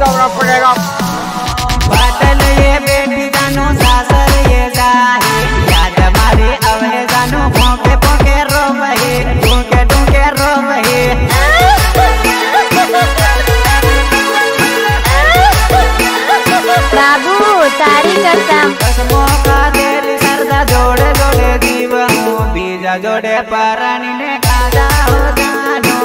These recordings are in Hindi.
करना पड़ेगा। पाटल ये बेटी जानो सासर ये जाहे याद मारी अवले जानो भोंके भोंके रोवहे ढूंके ढूंके रोवहे बाबू तारी कसम कसमो का तेरी सरदा जोड़े जोड़े जीवा बीजा जोड़े पारानी ने काजा हो जानो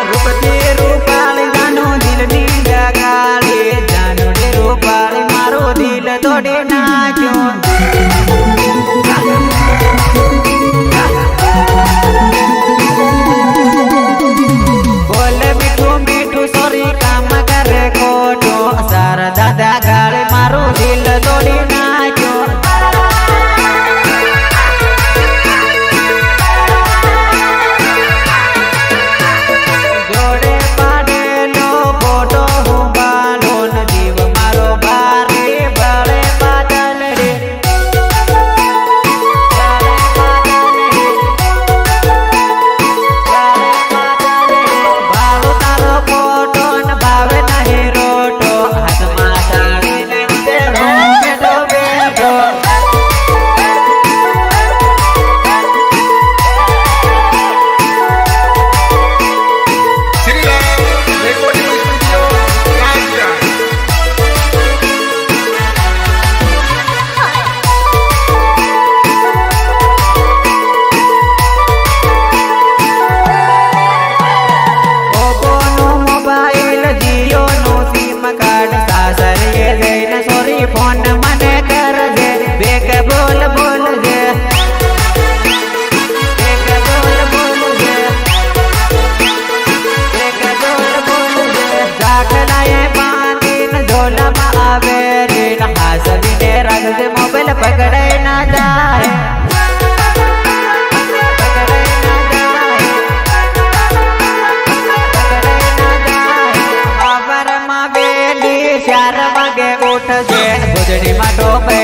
रूपती रूपाली जानो दिल नी जगाली जानो दे रूपाली मारो दिल तोड़ी नाचो बोले मीठू मीठू सॉरी काम करे खोटो सारा दादा गाड़ी मारो दिल तोड़ी नाचो जोड़े पाड़े लो फोटो हूँ बालो न जीव मारो बारे बड़े बादल रे बालो तारो फोटो न भावे नहीं रोटो हाथ माताड़ी नंदे रोके दो बेटो Shri Ram recording studio Rampura. Oppo नो मोबाइल जियो नो सिम कार्ड सासर ये देन सॉरी फोन मने कर दे बेक बोल बोल दे बेक बोल बोल दे बेक बोल बोल दे दाखला ये पानी न झोला में आवे रे न हास बिने रख दे मोबाइल पकड़े ना जाए चार वागे उठ से गुजरी में टोपे